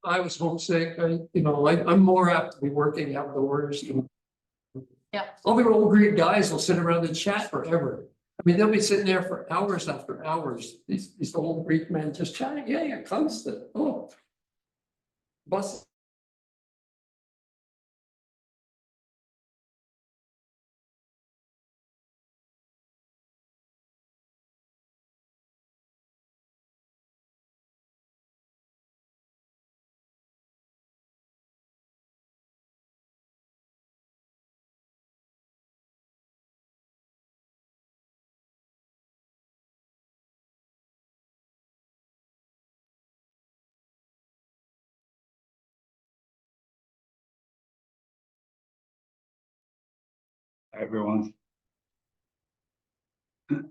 I was homesick. I'm more apt to be working outdoors. Yeah. All the old Greek guys will sit around and chat forever. I mean, they'll be sitting there for hours after hours. These old Greek men just chatting. Yeah, constant. Oh. Bus. Everyone. Do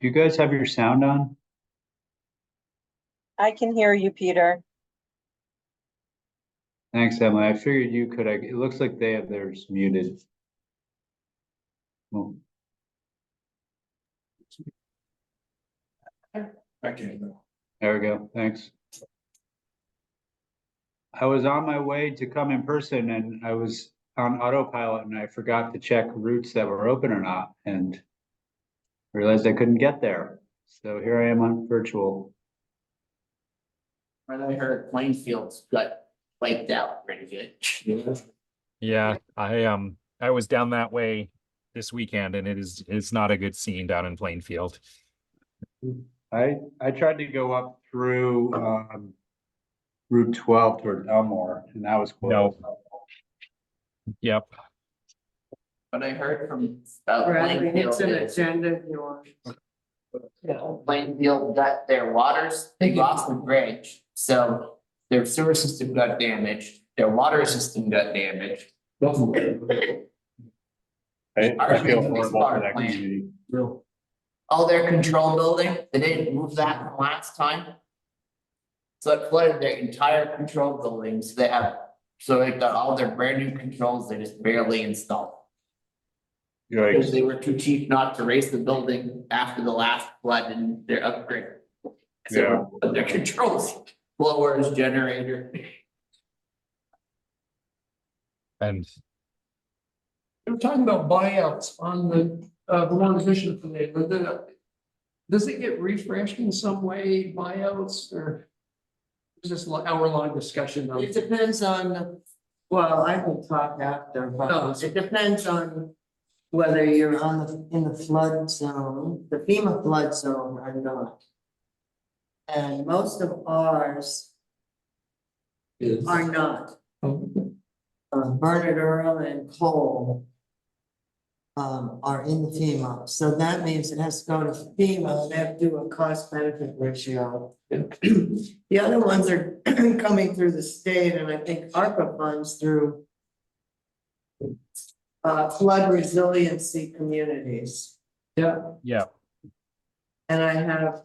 you guys have your sound on? I can hear you, Peter. Thanks, Emily. I figured you could. It looks like they have theirs muted. Oh, Okay. there we go. Thanks. I was on my way to come in person and I was on autopilot and I forgot to check routes that were open or not and realized I couldn't get there. So here I am on virtual. When I heard Plainfield's got wiped out pretty good. Yeah, I was down that way this weekend and it's not a good scene down in Plainfield. I tried to go up through Route 12 toward Elmore and that was close. Yep. What I heard from about It's an Plainfield is, agenda, yours. Plainfield got their waters, they lost the bridge, so their sewer system got damaged, their water system got damaged. I feel horrible for that community. All their control building, they didn't move that from last time. So it flooded their entire control buildings, so they've got all their brand new controls, they just barely installed. Because they were too cheap not to raise the building after the last flood and their upgrade. Yeah. So their controls, blowers, generator. And They were talking about buyouts on the one vision today, but then does it get refreshed in some way, buyouts, or is this an hour-long discussion? It depends on, well, I can talk after, No. but it depends on whether you're in the flood zone, the FEMA flood zone or not. And most of ours are not. Bernard Earl and Cole are in the FEMA, so that means it has to go to FEMA, they have to do a cost benefit ratio. The other ones are coming through the state, and I think ARPA funds through flood resiliency communities. Yeah, yeah, And I have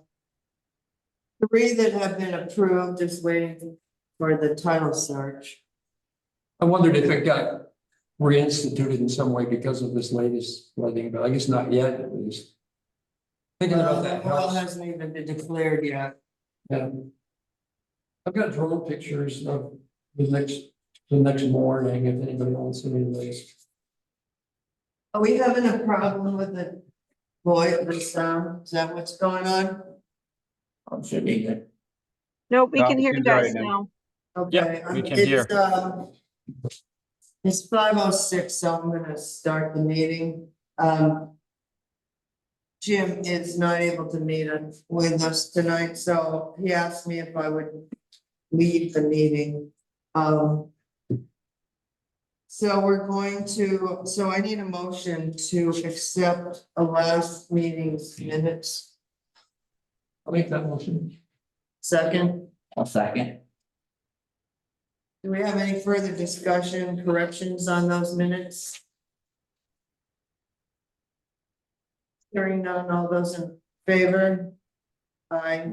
3 that have been approved, just waiting for the title search. I wondered if it got reinstituted in some way because of this latest flooding, but I guess not yet, at least. Thinking about that Well, house. hasn't even been declared yet. Yeah. I've got drone pictures of the next morning, if anybody wants any of those. Are we having a problem with the sound? Is that what's going on? Should be good. Nope, we No, can hear you it's guys right now. Okay. we can hear. It's 5:06, so I'm gonna start the meeting. Jim is not able to meet with us tonight, so he asked me if I would lead the meeting. So we're going to, so I need a motion to accept a last meeting's minutes. I'll make that motion. Second, A second. do we have any further discussion, corrections on those minutes? Hearing none, all those in favor? Aye.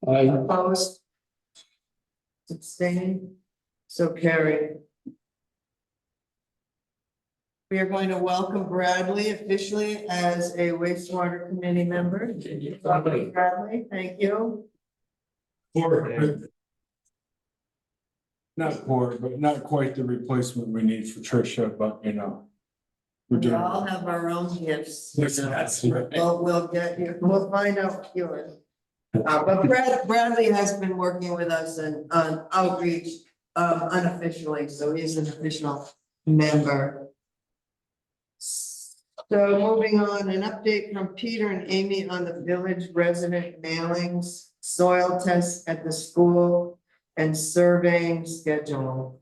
I, Opposed? Abstaining? So carried. We are going to welcome Bradley officially as a wastewater committee member. Welcome, Bradley, thank you. Not poor, but not quite the replacement we need for Tricia, but you know. We're We doing. all have our own gifts. Yes, that's right. We'll get you, we'll find out yours. But Bradley has been working with us and on outreach unofficially, so he's an official member. So moving on, an update from Peter and Amy on the village resident mailings, soil tests at the school and surveying schedule.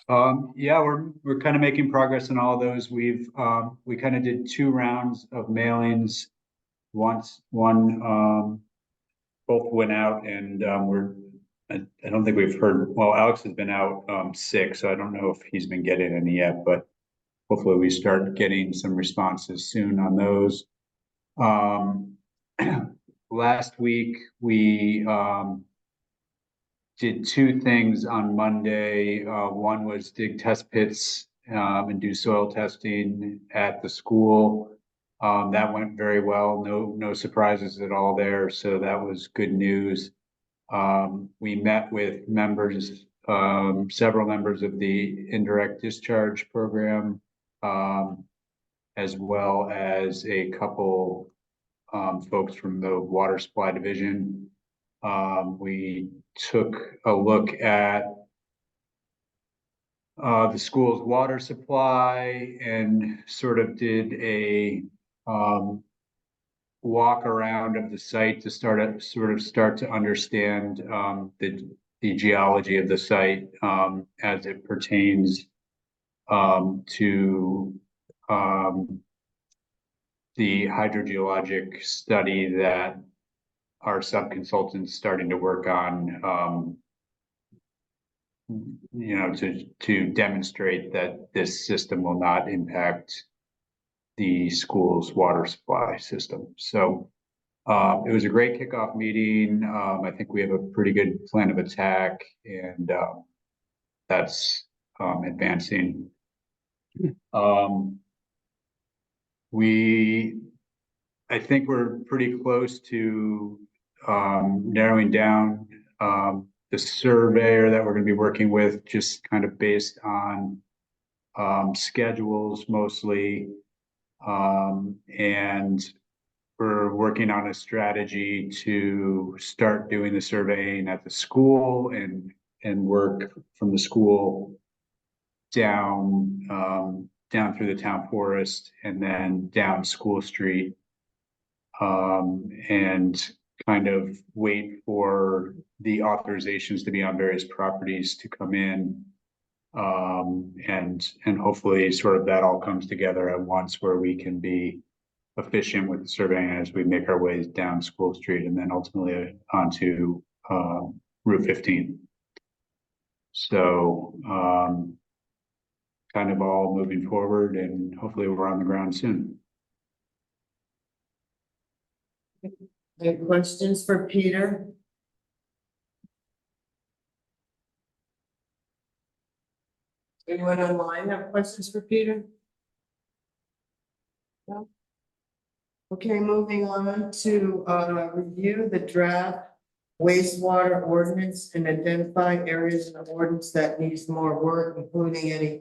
Yeah, we're kind of making progress in all of those. We kind of did 2 rounds of mailings. One, both went out and, I don't think we've heard, well, Alex has been out, sick, so I don't know if he's been getting any yet, but hopefully we start getting some responses soon on those. Last week, we, did 2 things on Monday. One was dig test pits and do soil testing at the school. That went very well. No surprises at all there. So that was good news. We met with members, several members of the indirect discharge program, as well as a couple folks from the water supply division. We took a look at the school's water supply and sort of did a walk around of the site to start to understand the geology of the site as it pertains to the hydrogeologic study that our sub-consultants starting to work on, to demonstrate that this system will not impact the school's water supply system. So it was a great kickoff meeting. I think we have a pretty good plan of attack, and that's advancing. I think we're pretty close to narrowing down the surveyor that we're going to be working with, just kind of based on schedules mostly. And we're working on a strategy to start doing the surveying at the school and work from the school down through the town forest and then down School Street, and kind of wait for the authorizations to be on various properties to come in. And hopefully sort of that all comes together at once where we can be efficient with the surveying as we make our ways down School Street and then ultimately onto Route 15. So kind of all moving forward, and hopefully we're on the ground soon. Any questions for Peter? Anyone online have questions for Peter? No? Okay, moving on to review the draft wastewater ordinance and identify areas in the ordinance that needs more work, including any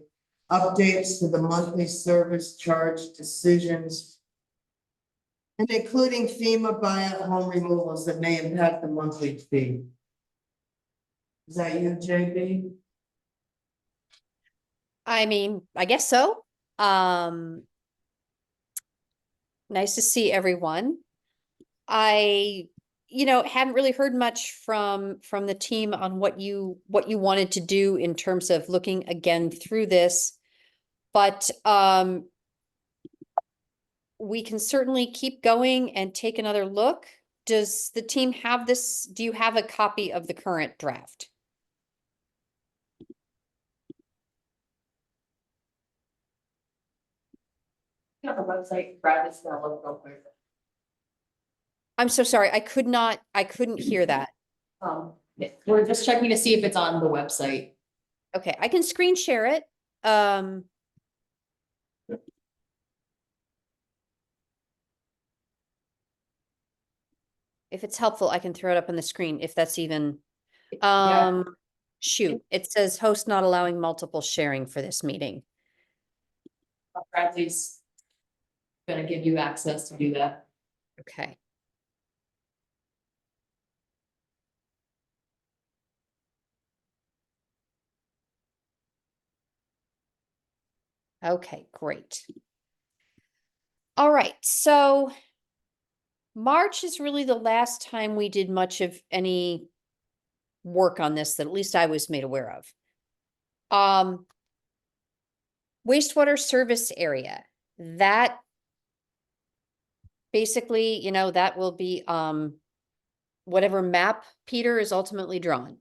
updates to the monthly service charge decisions, and including FEMA buyout home removals that may impact the monthly fee. Is that you, JB? I mean, I guess so. Nice to see everyone. I, hadn't really heard much from the team on what you wanted to do in terms of looking again through this. But we can certainly keep going and take another look. Does the team have this? Do you have a copy of the current draft? On the website, Brad is gonna look real quick. I'm so sorry. I couldn't hear that. We're just checking to see if it's on the website. Okay, I can screen share it. If it's helpful, I can throw it up on the screen if that's even, Yeah. shoot, it says host not allowing multiple sharing for this meeting. Bradley's gonna give you access to do that. Okay. Okay, great. All right, so March is really the last time we did much of any work on this that at least I was made aware of. Wastewater service area, that basically, you know, that will be whatever map Peter is ultimately drawn.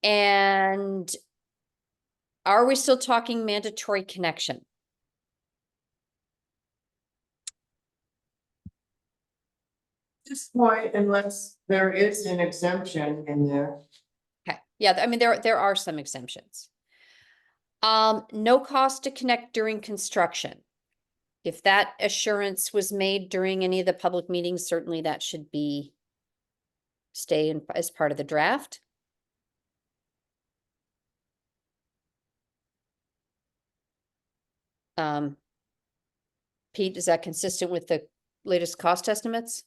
And are we still talking mandatory connection? This point, unless there is an exemption in there. Okay, yeah, I mean, there are some exemptions. No cost to connect during construction. If that assurance was made during any of the public meetings, certainly that should be stay in as part of the draft. Pete, is that consistent with the latest cost estimates?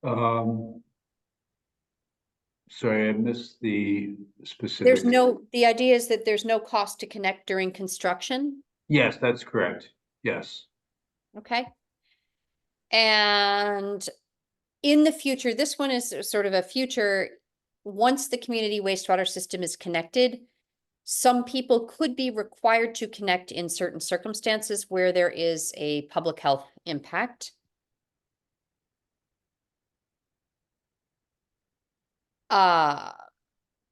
Sorry, I missed the specific. There's no, the idea is that there's no cost to connect during construction, Yes, that's correct. Yes. okay? And in the future, this one is sort of a future, once the community wastewater system is connected, some people could be required to connect in certain circumstances where there is a public health impact.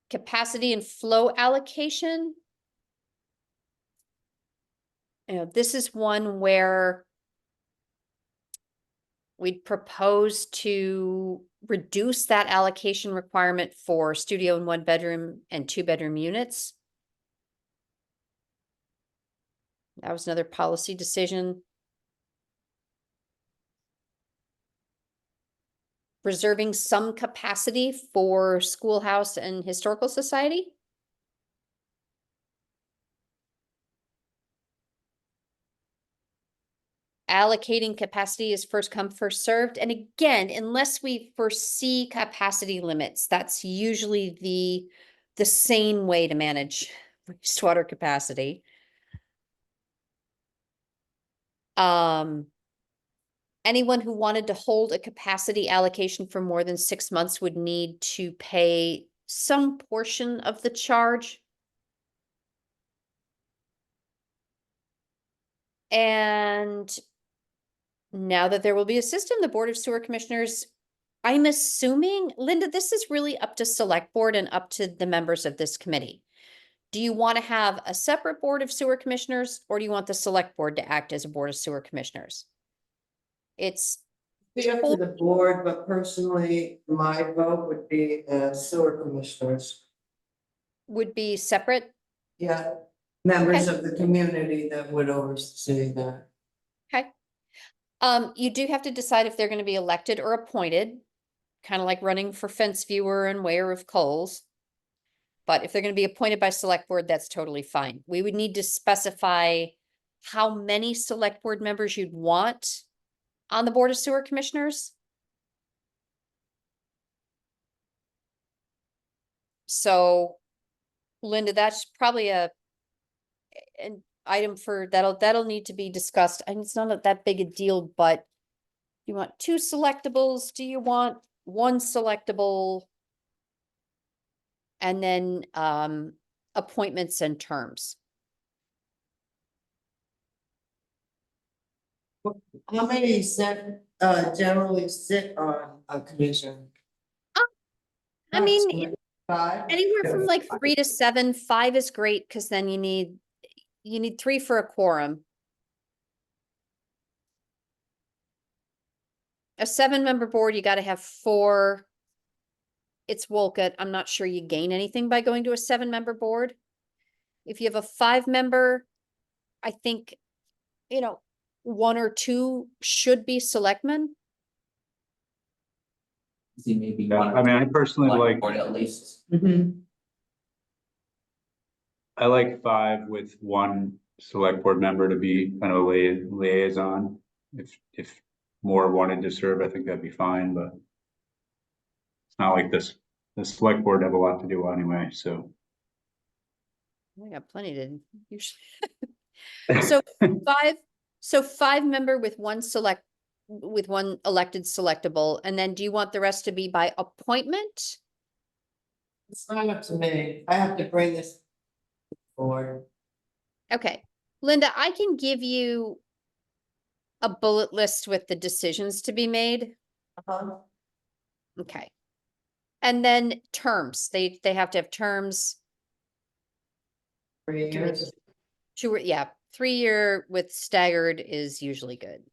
Capacity and flow allocation. You know, this is one where we'd propose to reduce that allocation requirement for studio and 1-bedroom and 2-bedroom units. That was another policy decision. Reserving some capacity for schoolhouse and historical society. Allocating capacity is first come, first served. And again, unless we foresee capacity limits, that's usually the sane way to manage wastewater capacity. Anyone who wanted to hold a capacity allocation for more than 6 months would need to pay some portion of the charge. And now that there will be a system, the Board of Sewer Commissioners, I'm assuming, Linda, this is really up to Select Board and up to the members of this committee. Do you want to have a separate Board of Sewer Commissioners, or do you want the Select Board to act as a Board of Sewer Commissioners? It's Be up to the board, but personally, my vote would be sewer commissioners. would be separate. Yeah, members of the community that would oversee that. Okay. You do have to decide if they're going to be elected or appointed, kind of like running for fence viewer and weigher of coals. But if they're going to be appointed by Select Board, that's totally fine. We would need to specify how many Select Board members you'd want on the Board of Sewer Commissioners. So, Linda, that's probably an item for that'll need to be discussed. And it's not that big a deal, but you want 2 selectables? Do you want 1 selectable? And then appointments and terms. How many generally sit on a commission? I mean, 5? Anywhere from like 3 to 7, 5 is great, because then you need 3 for a quorum. A 7-member board, you gotta have 4. It's Wolcott. I'm not sure you gain anything by going to a 7-member board. If you have a 5-member, I think, 1 or 2 should be selectmen. See, maybe Yeah, one. I mean, I personally like, Or at least. I like 5 with 1 select board member to be kind of a liaison. If more wanted to serve, I think that'd be fine, but it's not like this, the select board have a lot to do anyway, so. I got plenty to usually. So 5-member with 1 elected selectable, and then do you want the rest to be by appointment? It's not up to me. I have to bring this forward. Okay, Linda, I can give you a bullet list with the decisions to be made. Uh-huh. Okay. And then terms, they have to have terms. 3 years. 3-year with staggered is usually good.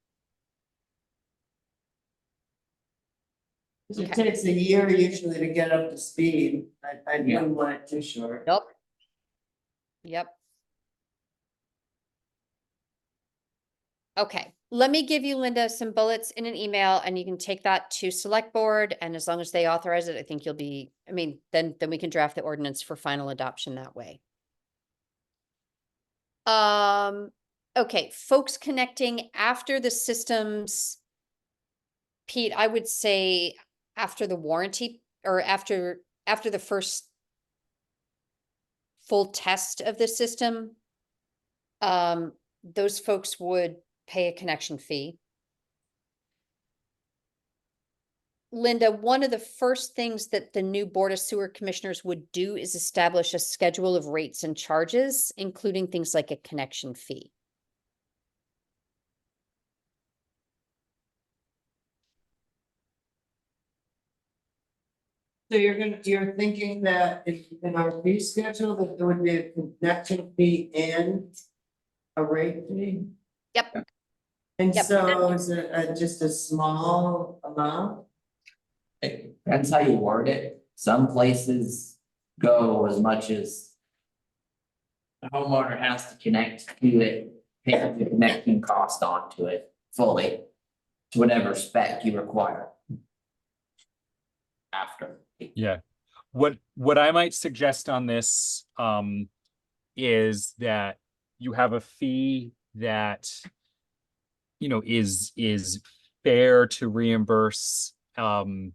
'Cause it Okay. takes a year usually to get up to speed. I Yeah. wouldn't want it too short. Yep. Okay, let me give you, Linda, some bullets in an email, and you can take that to select board, and as long as they authorize it, I think you'll be, then we can draft the ordinance for final adoption that way. Okay, folks connecting after the systems. Pete, I would say after the warranty, or after the first full test of the system, those folks would pay a connection fee. Linda, one of the first things that the new Board of Sewer Commissioners would do is establish a schedule of rates and charges, including things like a connection fee. So you're thinking that in our fee schedule, that there would be a connection fee and a rate fee? Yep. And Yep. so is it just a small amount? It depends how you word it. Some places go as much as. The homeowner has to connect to it, pay the connection cost onto it fully. To whatever spec you require. After. Yeah. What I might suggest on this is that you have a fee that is fair to reimburse current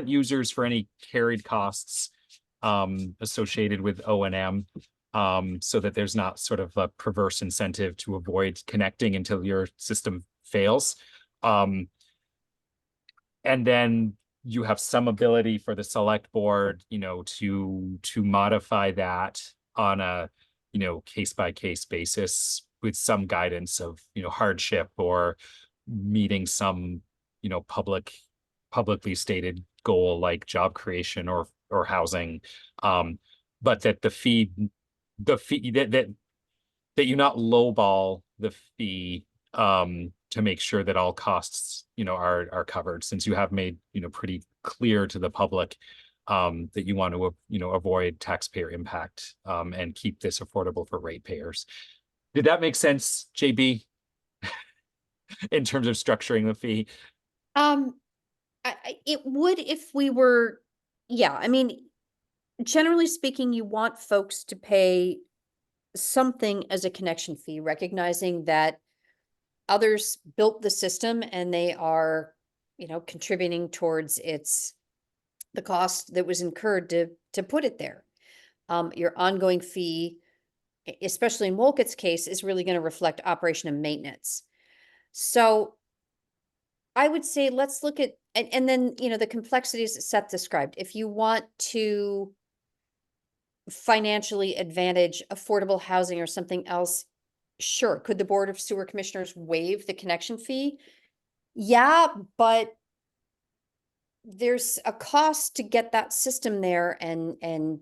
users for any carried costs associated with O&M, so that there's not sort of a perverse incentive to avoid connecting until your system fails. And then you have some ability for the select board, to modify that on a, case by case basis with some guidance of, hardship or meeting some, publicly stated goal like job creation or housing. But that the fee that you not lowball the fee to make sure that all costs are covered, since you have made pretty clear to the public that you want to avoid taxpayer impact and keep this affordable for ratepayers. Did that make sense, JB? In terms of structuring the fee? It would if we were, generally speaking, you want folks to pay something as a connection fee, recognizing that others built the system and they are, contributing towards the cost that was incurred to put it there. Your ongoing fee, especially in Wolcott's case, is really going to reflect operation and maintenance. So I would say let's look at, and then, the complexities that Seth described. If you want to financially advantage affordable housing or something else, sure. Could the Board of Sewer Commissioners waive the connection fee? Yeah, but there's a cost to get that system there and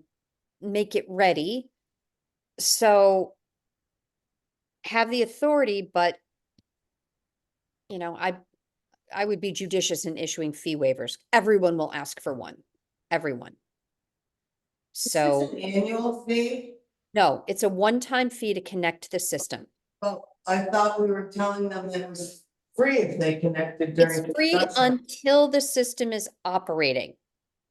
make it ready. So have the authority, but you know, I would be judicious in issuing fee waivers. Everyone will ask for one, everyone. This is So, an annual fee, no, it's a one-time fee to connect to the system. but I thought we were telling them that it was free if they connected It's during free construction. until the system is operating.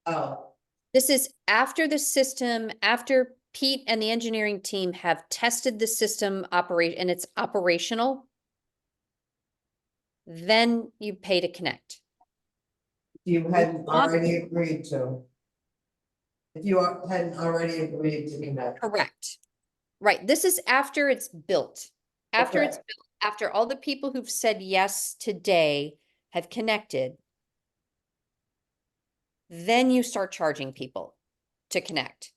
Oh, This is after the system, after Pete and the engineering team have tested the system operate and it's operational. Then you pay to connect. you hadn't already agreed to. If you hadn't already agreed to connect. Correct. Right, this is after it's built. After it's Okay. built, after all the people who've said yes today have connected. Then you start charging people to connect.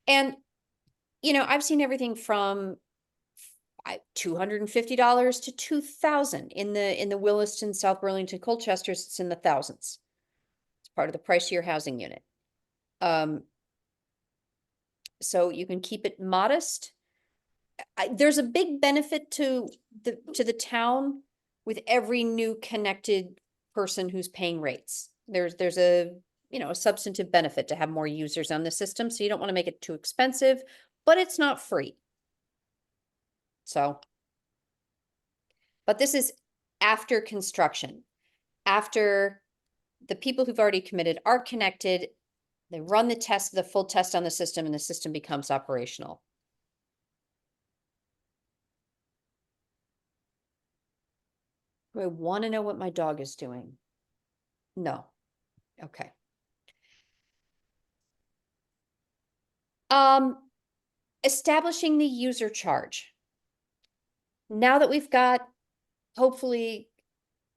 And, you know, I've seen everything from $250 to $2,000 in the Williston, South Burlington, Colchesters. It's in the thousands. It's part of the price of your housing unit. So you can keep it modest. There's a big benefit to the town with every new connected person who's paying rates. There's a, you know, a substantive benefit to have more users on the system, so you don't want to make it too expensive, but it's not free. So, but this is after construction, after the people who've already committed are connected, they run the test, the full test on the system, and the system becomes operational. Do I want to know what my dog is doing? No. Okay. Establishing the user charge. Now that we've got hopefully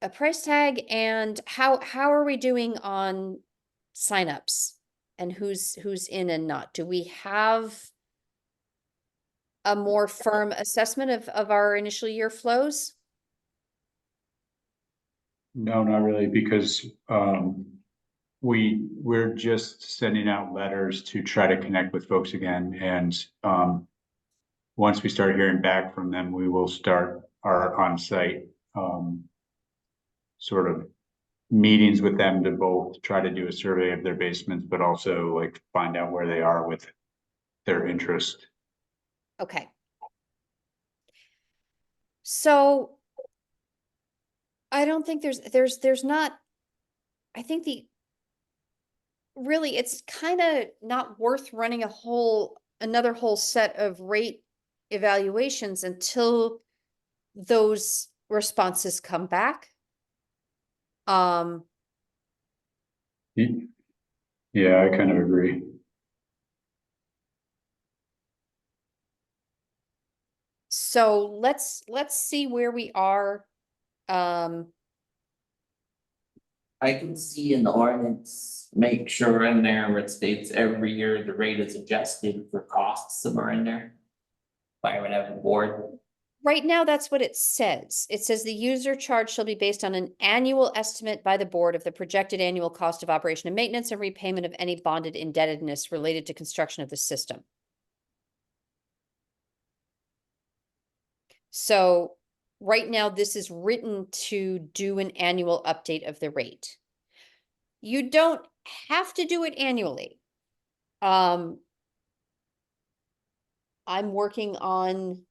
a price tag, and how are we doing on signups and who's in and not? Do we have a more firm assessment of our initial year flows? No, not really, because we're just sending out letters to try to connect with folks again, and once we start hearing back from them, we will start our on-site sort of meetings with them to both try to do a survey of their basements, but also like find out where they are with their interest. Okay. So I don't think there's not, I think really it's kind of not worth running another whole set of rate evaluations until those responses come back. Yeah, I kind of agree. So let's see where we are. I can see in the ordinance, make sure in there where it states every year the rate is adjusted for costs somewhere in there. By whatever board. Right now, that's what it says. It says the user charge shall be based on an annual estimate by the board of the projected annual cost of operation and maintenance and repayment of any bonded indebtedness related to construction of the system. So right now, this is written to do an annual update of the rate. You don't have to do it annually. I'm working on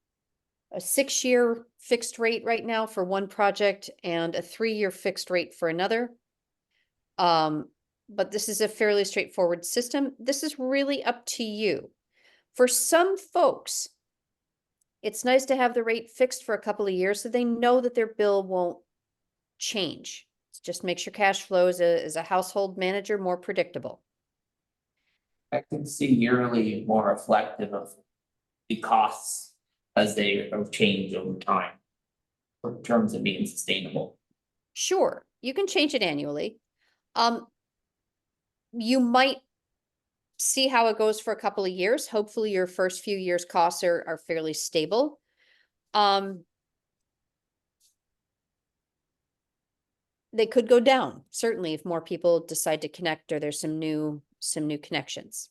a 6-year fixed rate right now for one project and a 3-year fixed rate for another. But this is a fairly straightforward system. This is really up to you. For some folks, it's nice to have the rate fixed for a couple of years so they know that their bill won't change. It just makes your cash flow as a household manager more predictable. I can see yearly more reflective of the costs as they change over time. In terms of being sustainable. Sure, you can change it annually. You might see how it goes for a couple of years. Hopefully your first few years costs are fairly stable. they could go down, certainly if more people decide to connect or there's some new connections.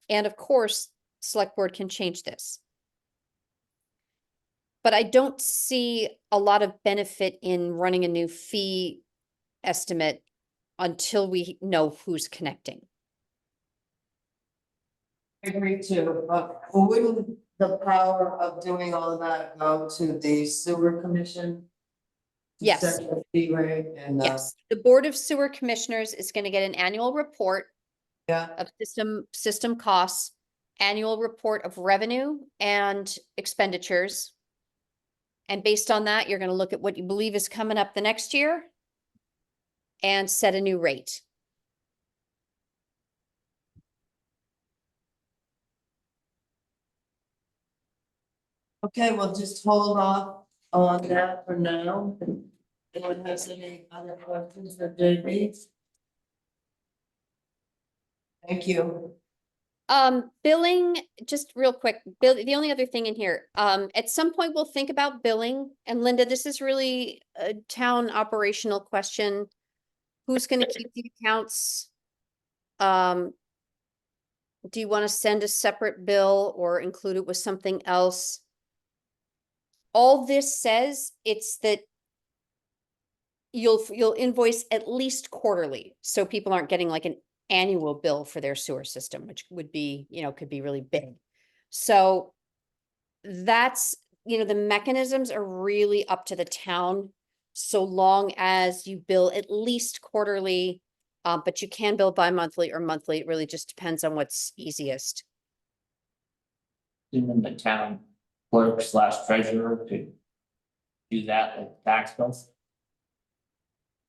And of course, select board can change this. But I don't see a lot of benefit in running a new fee estimate until we know who's connecting. I agree too, but wouldn't the power of doing all of that go to the sewer commission? To Yes. set the fee rate and, Yes, the Board of Sewer Commissioners is gonna get an annual report yeah, of system costs, annual report of revenue and expenditures. And based on that, you're gonna look at what you believe is coming up the next year and set a new rate. okay, we'll just hold off on that for now. Anyone has any other questions for JB? Thank you. Billing, just real quick, Bill, the only other thing in here, at some point we'll think about billing. And Linda, this is really a town operational question. Who's gonna keep the accounts? Do you want to send a separate bill or include it with something else? All this says, it's that you'll invoice at least quarterly, so people aren't getting like an annual bill for their sewer system, which would be, could be really big. So that's, the mechanisms are really up to the town, so long as you bill at least quarterly, but you can bill bi-monthly or monthly. It really just depends on what's easiest. Even the town clerk / treasurer could do that with tax bills.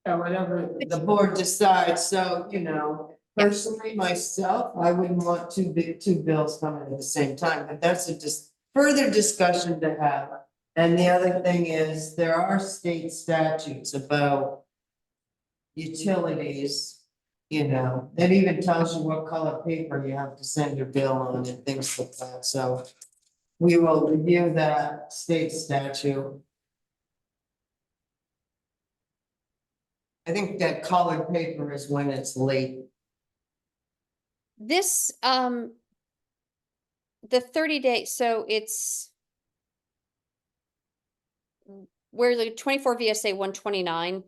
Yeah, whatever the board decides, so, personally, myself, I wouldn't want two bills coming at the same time, but that's a just further discussion to have. And the other thing is, there are state statutes about utilities, that even tells you what color paper you have to send your bill on and things like that, so we will review that state statute. I think that colored paper is when it's late. This, the 30-day, so it's where the 24 VSA 129,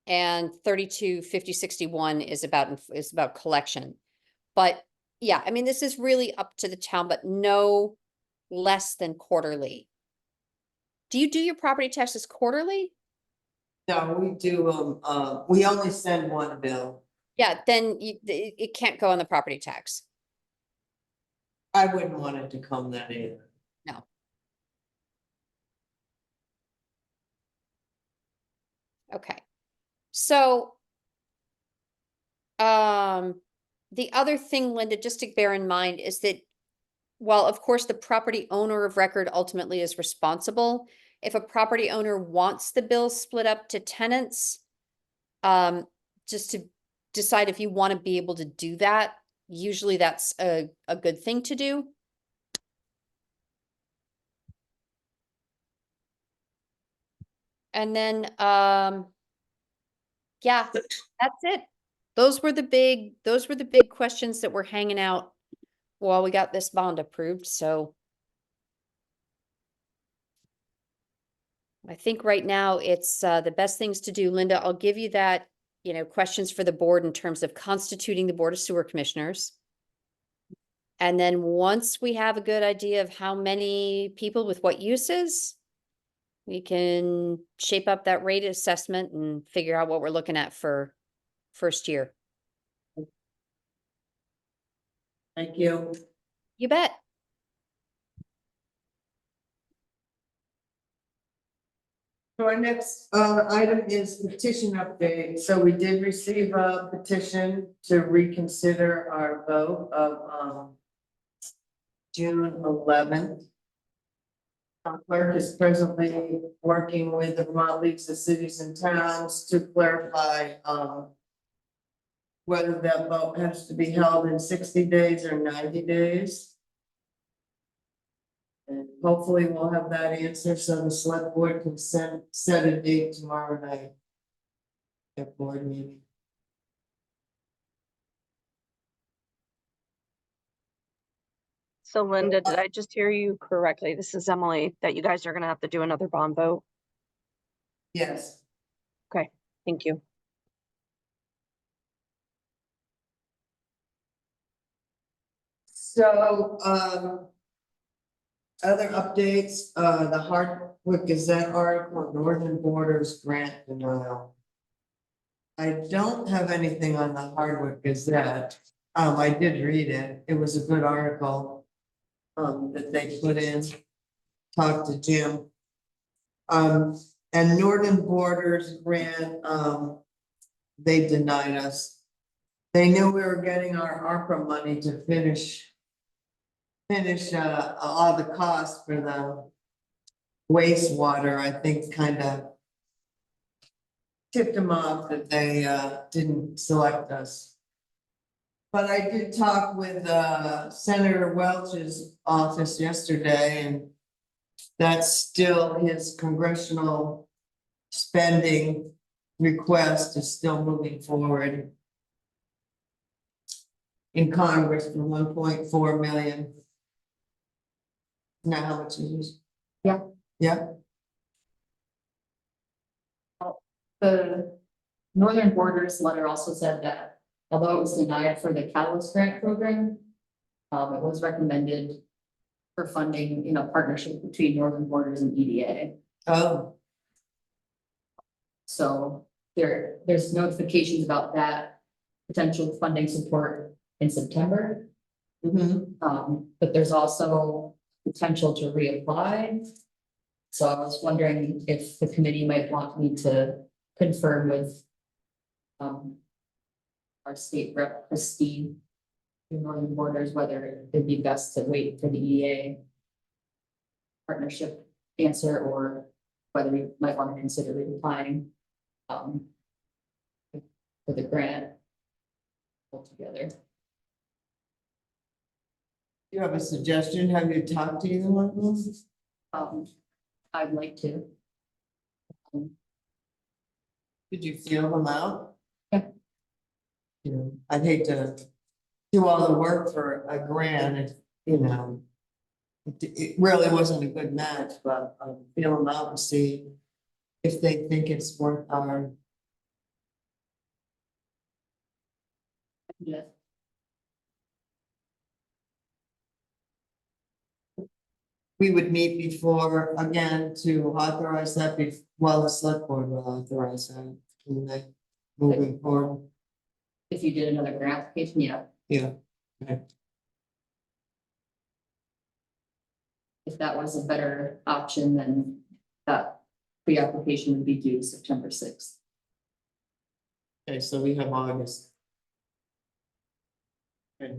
and 32 50 61 is about collection. But yeah, I mean, this is really up to the town, but no less than quarterly. Do you do your property taxes quarterly? No, we do, we only send one bill. Yeah, then it can't go on the property tax. I wouldn't want it to come that either. No. Okay. So, the other thing, Linda, just to bear in mind is that while of course the property owner of record ultimately is responsible, if a property owner wants the bill split up to tenants, just to decide if you want to be able to do that, usually that's a good thing to do. And then, yeah, that's it. Those were the big questions that were hanging out while we got this bond approved, so. I think right now it's the best things to do. Linda, I'll give you that, questions for the board in terms of constituting the Board of Sewer Commissioners. And then once we have a good idea of how many people with what uses, we can shape up that rate assessment and figure out what we're looking at for first year. Thank you. You bet. So our next item is petition update. So we did receive a petition to reconsider our vote of June 11th. Our clerk is presently working with the Vermont Leagues of Cities and Towns to clarify whether that vote has to be held in 60 days or 90 days. And hopefully we'll have that answer, so the select board can set a date tomorrow night. At board meeting. So Linda, did I just hear you correctly? This is Emily, that you guys are gonna have to do another bond vote? Yes. Thank you. So, other updates, the Hardwick Gazette article, Northern Borders grant denial. I don't have anything on the Hardwick Gazette. I did read it. It was a good article. That they put in, talked to Jim. And Northern Borders grant, they denied us. They knew we were getting our ARPA money to finish all the costs for the wastewater, I think kind of tipped them off that they didn't select us. But I did talk with Senator Welch's office yesterday, and that's still his congressional spending request is still moving forward in Congress for 1.4 million. Now how much it is? Yeah. Yeah, The Northern Borders letter also said that although it was denied for the Catalyst Grant Program, it was recommended for funding in a partnership between Northern Borders and EDA. oh, So there's notifications about that potential funding support in September. But there's also potential to reapply. So I was wondering if the committee might want me to confirm with our state rep Christine in Northern Borders, whether it'd be best to wait for the EDA partnership answer, or whether we might want to consider reapplying for the grant altogether. you have a suggestion? Have you talked to either one of them? I'd like to. Did you feel them out? Yeah. You know, I'd hate to do all the work for a grant, if, you know. It really wasn't a good match, but feel them out and see if they think it's worth our. Yeah. We would meet before, again, to authorize that, well, the select board will authorize that, and they moving forward, If you did another grant application, yeah. yeah. If that was a better option, then that pre-application would be due September 6th. Okay, so we have August. Okay.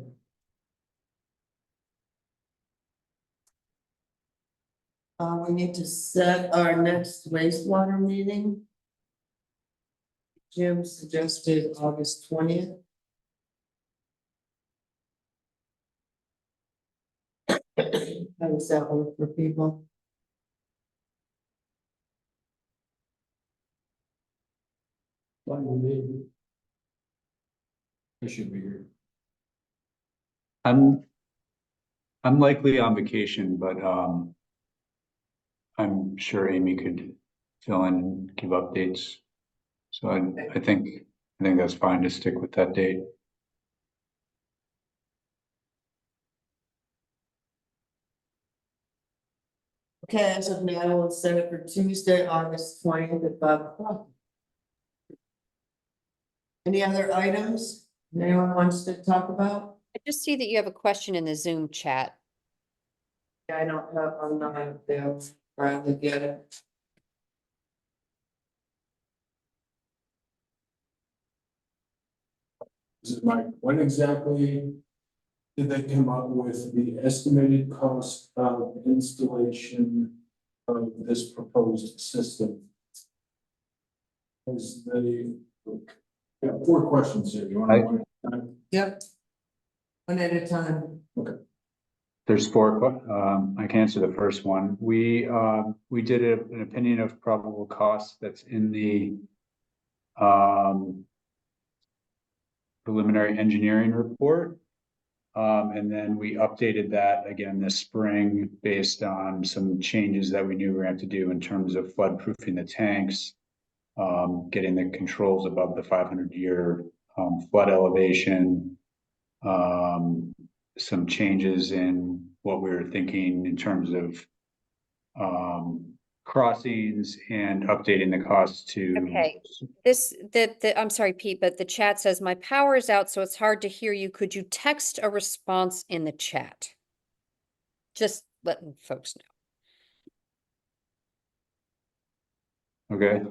We need to set our next wastewater meeting. Jim suggested August 20th. How does that work for people? Fine with me. I should be here. I'm likely on vacation, but I'm sure Amy could fill in and give updates. So I think that's fine to stick with that date. Okay, as of now, we'll set it for Tuesday, August 20th at 5 o'clock. Any other items anyone wants to talk about? I just see that you have a question in the Zoom chat. I don't have, I'm not there, trying to get it. This is Mike. When exactly did they come up with the estimated cost of installation of this proposed system? Is the, yeah, 4 questions here. You want to? Yep. One at a time. There's four, I can answer the first one. We did an opinion of probable costs that's in the preliminary engineering report. And then we updated that again this spring based on some changes that we knew we were going to have to do in terms of flood proofing the tanks, getting the controls above the 500-year flood elevation, some changes in what we were thinking in terms of crossings and updating the costs to. Okay. I'm sorry, Pete, but the chat says my power is out, so it's hard to hear you. Could you text a response in the chat? Just letting folks know. Okay.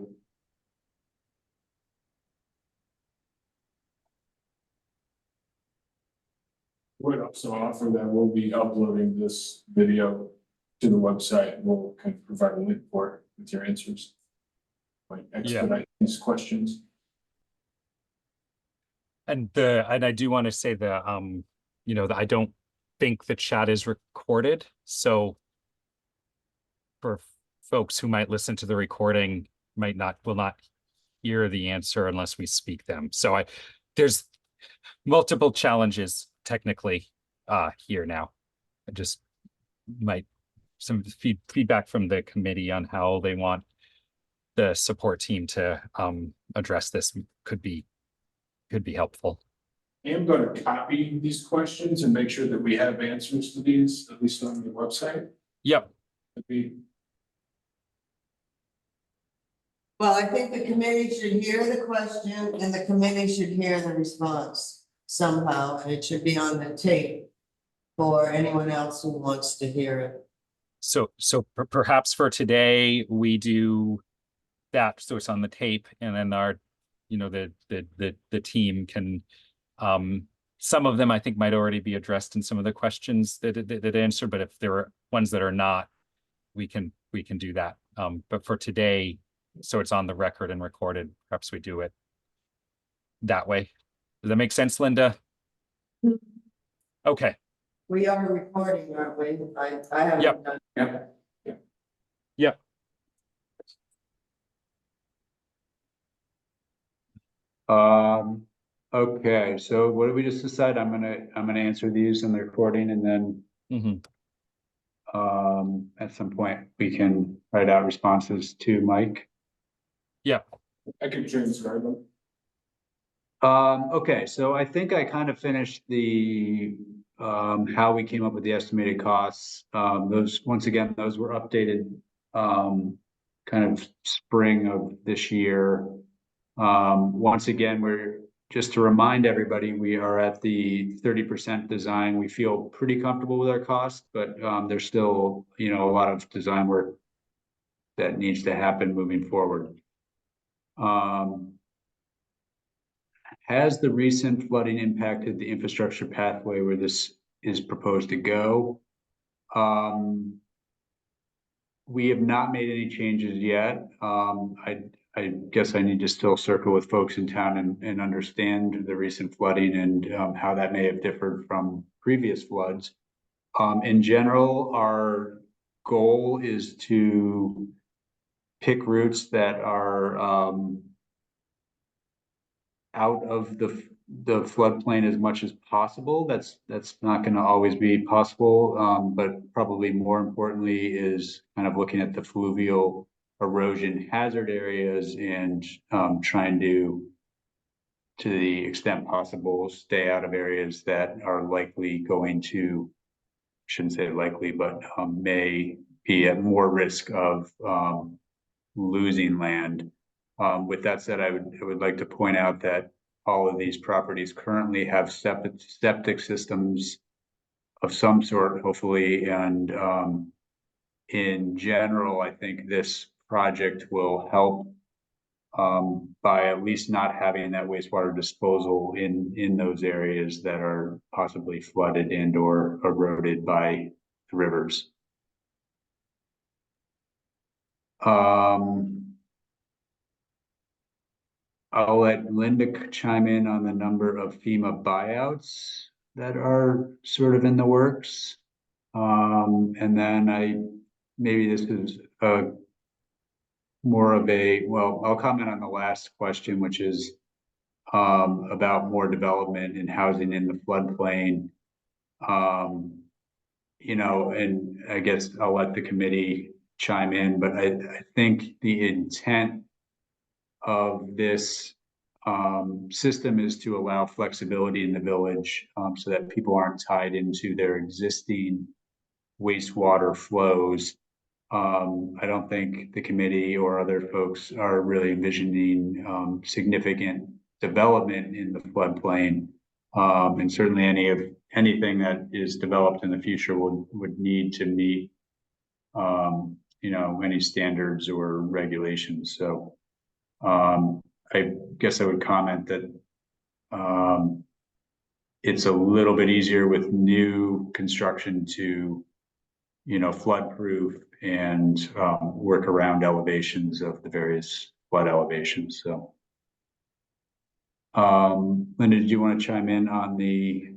Would also offer that we'll be uploading this video to the website. We'll kind of provide a link for it with your answers. Like expedite these questions. And I do want to say you know, that I don't think the chat is recorded. So for folks who might listen to the recording, will not hear the answer unless we speak them. So there's multiple challenges technically here now. I just some feedback from the committee on how they want the support team to address this could be helpful. I am going to copy these questions and make sure that we have answers to these, at least on the website. Yep. Well, I think the committee should hear the question and the committee should hear the response somehow, and it should be on the tape for anyone else who wants to hear it. So perhaps for today, we do that, so it's on the tape, and then our, you know, the team can, some of them I think might already be addressed in some of the questions that answer, but if there are ones that are not, we can do that. But for today, so it's on the record and recorded, perhaps we do it that way. Does that make sense, Linda? Okay. We are recording, aren't we? I haven't Yep. done. Yep. Okay, so what did we just decide? I'm gonna answer these in the recording, and then at some point we can write out responses to Mike. Yeah. I can transcribe them. Okay, so I think I kind of finished the how we came up with the estimated costs. Those, once again, those were updated kind of spring of this year. Once again, we're just to remind everybody, we are at the 30% design. We feel pretty comfortable with our costs, but there's still, you know, a lot of design work that needs to happen moving forward. Has the recent flooding impacted the infrastructure pathway where this is proposed to go? We have not made any changes yet. I guess I need to still circle with folks in town and understand the recent flooding and how that may have differed from previous floods. In general, our goal is to pick routes that are out of the floodplain as much as possible. That's not going to always be possible, but probably more importantly is kind of looking at the fluvial erosion hazard areas and trying to the extent possible, stay out of areas that are likely going to, shouldn't say likely, but may be at more risk of losing land. With that said, I would like to point out that all of these properties currently have septic systems of some sort, hopefully, and in general, I think this project will help by at least not having that wastewater disposal in those areas that are possibly flooded and or eroded by the rivers. I'll let Linda chime in on the number of FEMA buyouts that are sort of in the works. And then maybe this is more of well, I'll comment on the last question, which is about more development and housing in the floodplain. And I guess I'll let the committee chime in, but I think the intent of this system is to allow flexibility in the village, so that people aren't tied into their existing wastewater flows. I don't think the committee or other folks are really envisioning significant development in the floodplain. And certainly anything that is developed in the future would need to meet any standards or regulations. So I guess I would comment that it's a little bit easier with new construction to flood proof and work around elevations of the various flood elevations. So Linda, did you want to chime in on the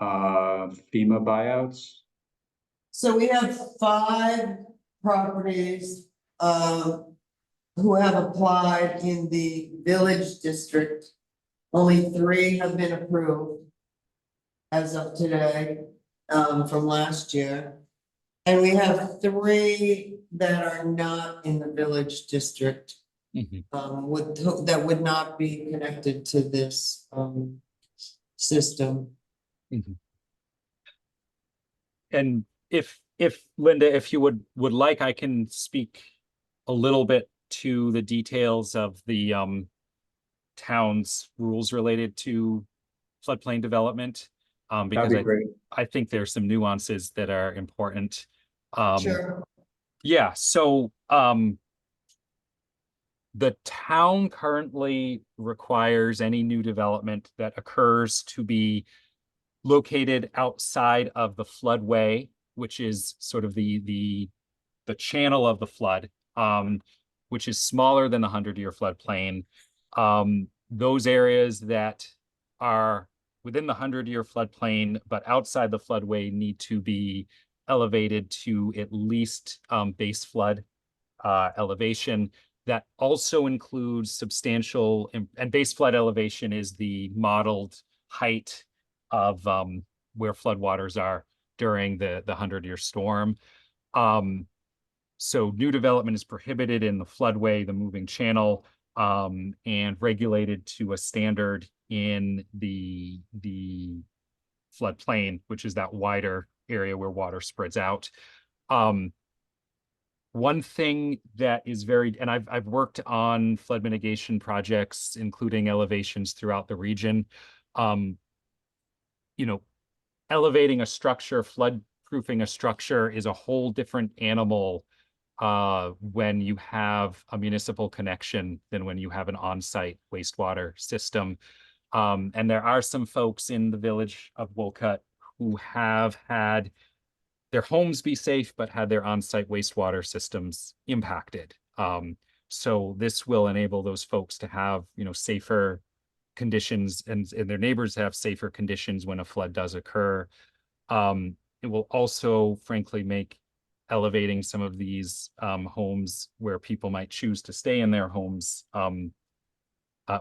FEMA buyouts? So we have 5 properties, who have applied in the village district. Only 3 have been approved as of today, from last year. And we have 3 that are not in the village district, that would not be connected to this, system. And if Linda, if you would like, I can speak a little bit to the details of the town's rules related to floodplain development. Because I think there's some nuances that are important. Sure. Yeah, so the town currently requires any new development that occurs to be located outside of the floodway, which is sort of the channel of the flood, which is smaller than the 100-year floodplain. Those areas that are within the 100-year floodplain but outside the floodway need to be elevated to at least base flood elevation. That also includes substantial, and base flood elevation is the modeled height of where floodwaters are during the 100-year storm. So new development is prohibited in the floodway, the moving channel, and regulated to a standard in the floodplain, which is that wider area where water spreads out. One thing that is and I've worked on flood mitigation projects, including elevations throughout the region. Elevating a structure, flood proofing a structure is a whole different animal when you have a municipal connection than when you have an on-site wastewater system. And there are some folks in the village of Wolcott who have had their homes be safe, but had their on-site wastewater systems impacted. So this will enable those folks to have, safer conditions, and their neighbors have safer conditions when a flood does occur. It will also, frankly, make elevating some of these homes where people might choose to stay in their homes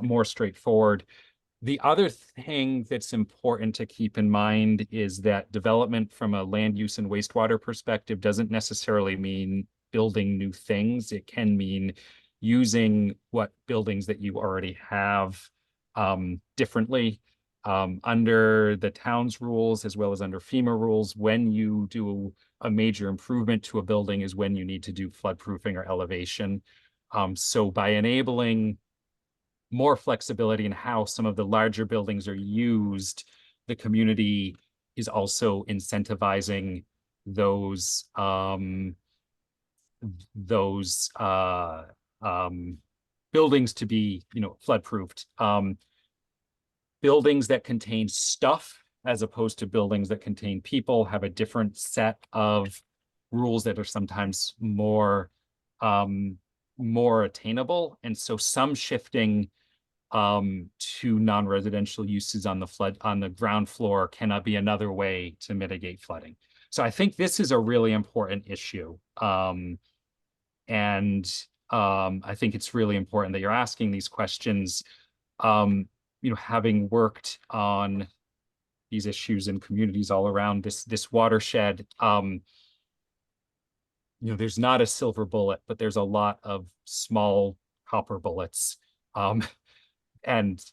more straightforward. The other thing that's important to keep in mind is that development from a land use and wastewater perspective doesn't necessarily mean building new things. It can mean using what buildings that you already have differently. Under the town's rules, as well as under FEMA rules, when you do a major improvement to a building is when you need to do floodproofing or elevation. So by enabling more flexibility in how some of the larger buildings are used, the community is also incentivizing those buildings to be, flood-proofed. Buildings that contain stuff as opposed to buildings that contain people have a different set of rules that are sometimes more attainable. And so some shifting to non-residential uses on the ground floor cannot be another way to mitigate flooding. So I think this is a really important issue. I think it's really important that you're asking these questions. Having worked on these issues in communities all around this watershed, there's not a silver bullet, but there's a lot of small copper bullets. And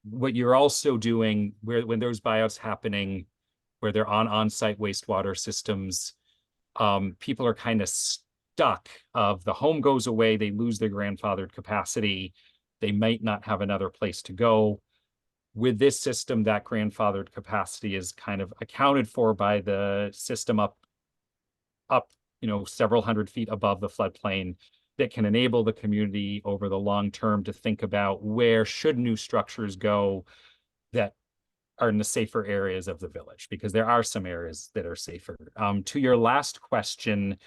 what you're also doing when there's buyouts happening, where they're on-site wastewater systems, people are kind of stuck. The home goes away, they lose their grandfathered capacity, they might not have another place to go. With this system, that grandfathered capacity is kind of accounted for by the system up several hundred feet above the floodplain, that can enable the community over the long term to think about where should new structures go that are in the safer areas of the village, because there are some areas that are safer. To your last question,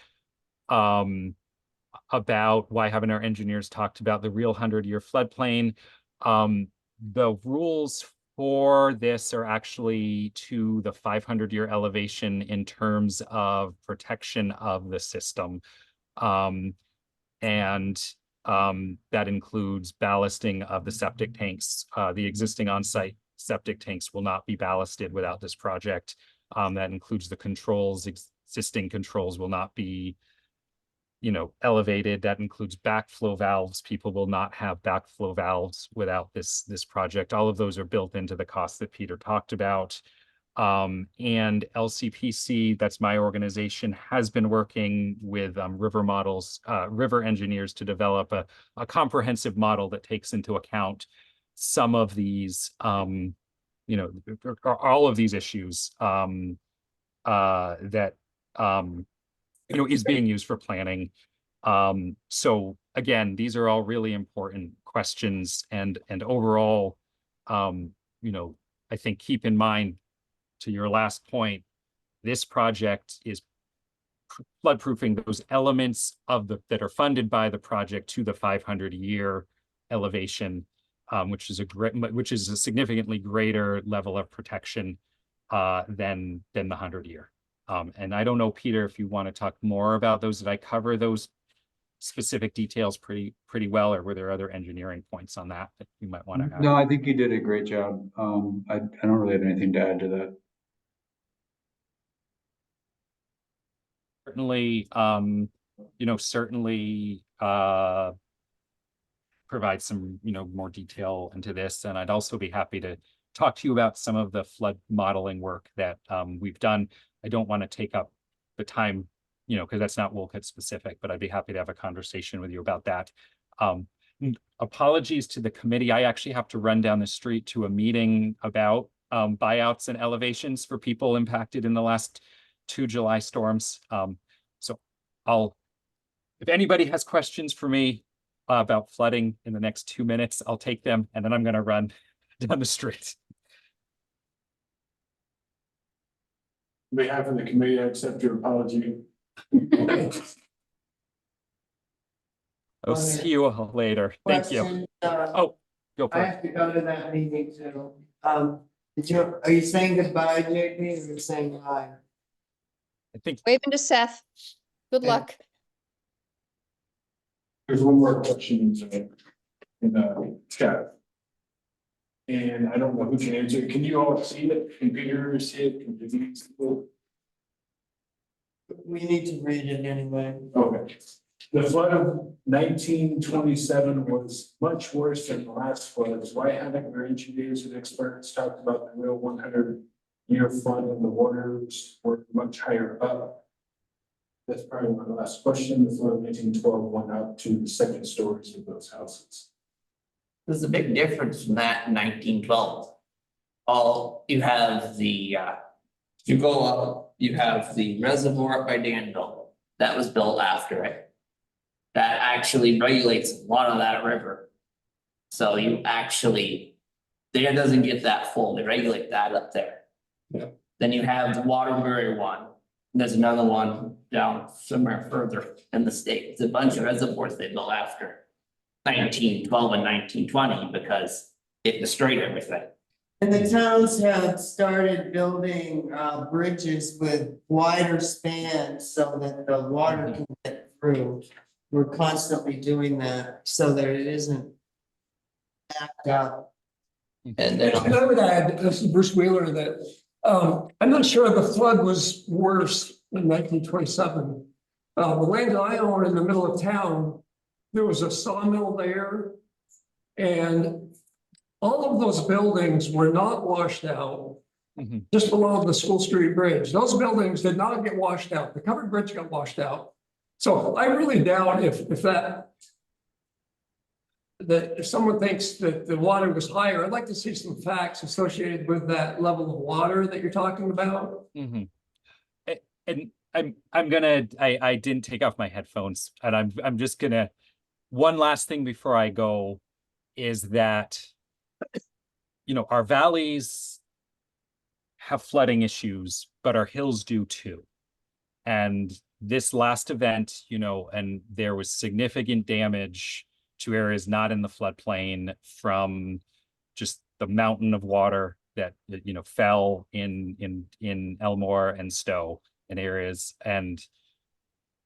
about why haven't our engineers talked about the real 100-year floodplain, the rules for this are actually to the 500-year elevation in terms of protection of the system. That includes ballasting of the septic tanks. The existing on-site septic tanks will not be ballasted without this project. That includes the controls. Existing controls will not be elevated. That includes backflow valves. People will not have backflow valves without this project. All of those are built into the cost that Peter talked about. And LCPC, that's my organization, has been working with river engineers to develop a comprehensive model that takes into account some of these, all of these issues that is being used for planning. So again, these are all really important questions, and overall, I think keep in mind, to your last point, this project is floodproofing those elements that are funded by the project to the 500-year elevation, which is a significantly greater level of protection than the 100-year. And I don't know, Peter, if you want to talk more about those. Did I cover those specific details pretty well, or were there other engineering points on that you might want to add? No, I think you did a great job. I don't really have anything to add to that. Certainly, provide some, more detail into this. And I'd also be happy to talk to you about some of the flood modeling work that we've done. I don't want to take up the time, because that's not Wolcott specific, but I'd be happy to have a conversation with you about that. Apologies to the committee. I actually have to run down the street to a meeting about buyouts and elevations for people impacted in the last 2 July storms. So if anybody has questions for me about flooding in the next 2 minutes, I'll take them, and then I'm going to run down the street. On behalf of the committee, I accept your apology. Okay. I'll see you all later. Thank you. Question, Oh, go for I it. have to go to that meeting too. Are you saying goodbye, JP, or are you saying hi? I think Waving to Seth. Good Okay. luck. There's one more question in the chat. And I don't know who can answer it. Can you all see it? Can Peter see it? Can you see it? We need to read it anyway. Okay. The flood of 1927 was much worse than the last floods. Why haven't your engineers and experts talked about the real 100-year flood when the waters were much higher up? That's probably my last question. The flood of 1912 went up to the second stories of those houses. There's a big difference from that in 1912. You have the, if you go up, you have the reservoir up by Danville. That was built after it. That actually regulates a lot of that river. So you actually, there doesn't get that full. They regulate that up there. Yeah. Then you have the Waterbury one. There's another one down somewhere further in the state. It's a bunch of reservoirs they built after 1912 and 1920 because it destroyed everything. And the towns have started building bridges with wider spans so that the water can get through. We're constantly doing that so that it isn't backed up. And And I would add, this is Bruce Wheeler, that I'm not sure the flood was worse in 1927. The land that I own in the middle of town, there was a sawmill there. And all of those buildings were not washed out. Just below the School Street Bridge. Those buildings did not get washed out. The covered bridge got washed out. So I really doubt that if someone thinks that the water was higher, I'd like to see some facts associated with that level of water that you're talking about. And I didn't take off my headphones, and I'm just gonna, one last thing before I go is that, our valleys have flooding issues, but our hills do too. And this last event, and there was significant damage to areas not in the floodplain from just the mountain of water that, fell in Elmore and Stowe and areas. And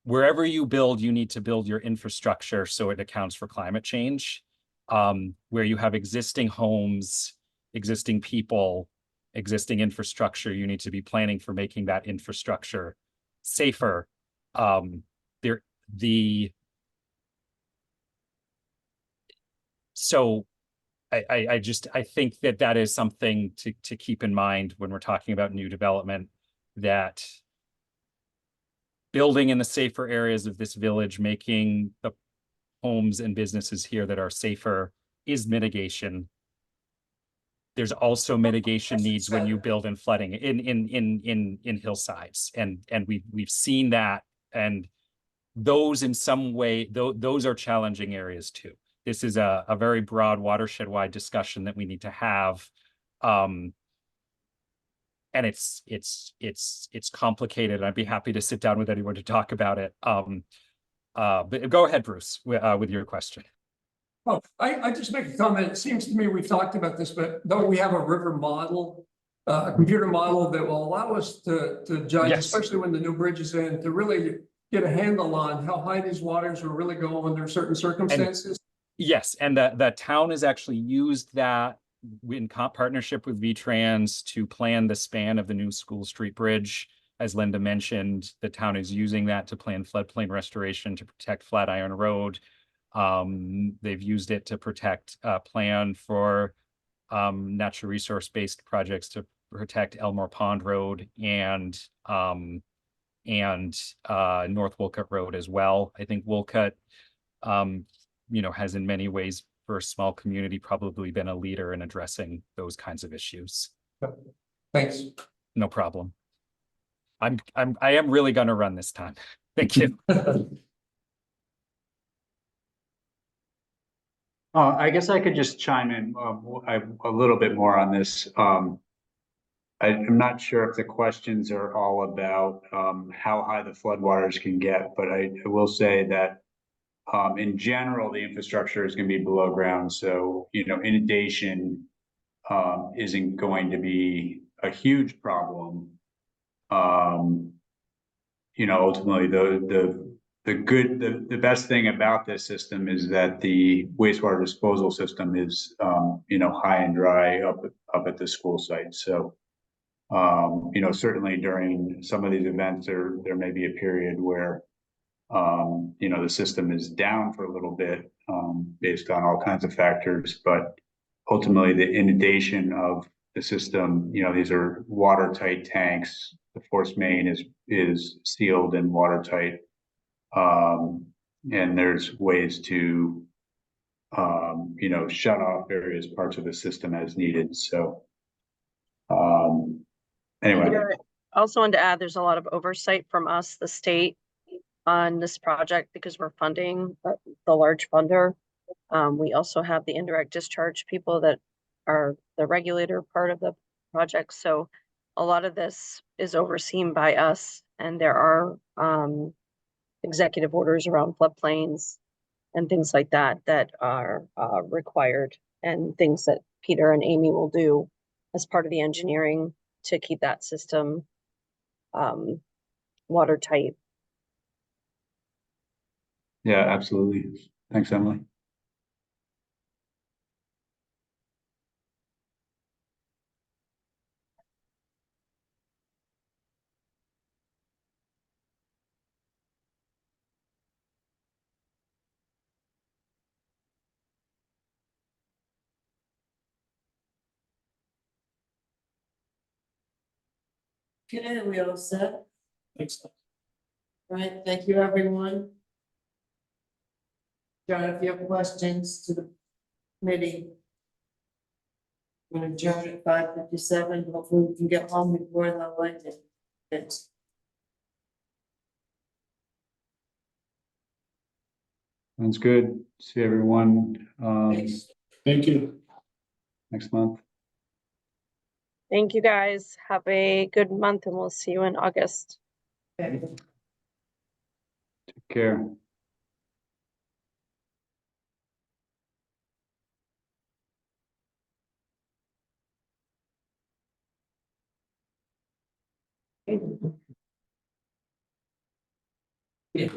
wherever you build, you need to build your infrastructure so it accounts for climate change. Where you have existing homes, existing people, existing infrastructure, you need to be planning for making that infrastructure safer. So I think that is something to keep in mind when we're talking about new development, that building in the safer areas of this village, making the homes and businesses here that are safer is mitigation. There's also mitigation needs when you build in flooding in hillsides, and we've seen that, and those in some way those are challenging areas too. This is a very broad watershed wide discussion that we need to have, and it's complicated. I'd be happy to sit down with anyone to talk about it. But go ahead, Bruce, with your question. Well, I just make a comment. It seems to me we've talked about this, but don't we have a river model, a computer model that will allow us to judge, Yes. especially when the new bridge is in, to really get a handle on how high these waters will really go under certain circumstances? Yes, and the town has actually used that in partnership with VTrans to plan the span of the new School Street Bridge. As Linda mentioned, the town is using that to plan floodplain restoration to protect Flatiron Road. They've used it to plan for natural resource-based projects to protect Elmore Pond Road and North Wolcott Road as well. I think Wolcott, has in many ways, for a small community, probably been a leader in addressing those kinds of issues. Thanks. No problem. I am really gonna run this time. Thank you. I guess I could just chime in a little bit more on this. I'm not sure if the questions are all about how high the floodwaters can get, but I will say that in general, the infrastructure is going to be below ground. So, inundation isn't going to be a huge problem. Ultimately, the best thing about this system is that the wastewater disposal system is, high and dry up at the school site. So, certainly during some of these events, there may be a period where, the system is down for a little bit, based on all kinds of factors, but ultimately the inundation of the system, these are watertight tanks. The force main is sealed and watertight. And there's ways to, shut off various parts of the system as needed. So, anyway. I also wanted to add, there's a lot of oversight from us, the state, on this project because we're funding the large funder. We also have the indirect discharge people that are the regulator part of the project. So a lot of this is overseen by us, and there are executive orders around floodplains and things like that that are required, and things that Peter and Amy will do as part of the engineering to keep that system watertight. Yeah, absolutely. Thanks, Emily. Okay, we all set? Thanks. Right, thank you, everyone. John, if you have questions to the committee. We're gonna adjourn at 5:57. Hopefully we can get home before the lightning hits. Sounds good. See everyone, Thank you. next month. Thank you, guys. Have a good month and we'll see you in August. Okay. Take care. Yeah.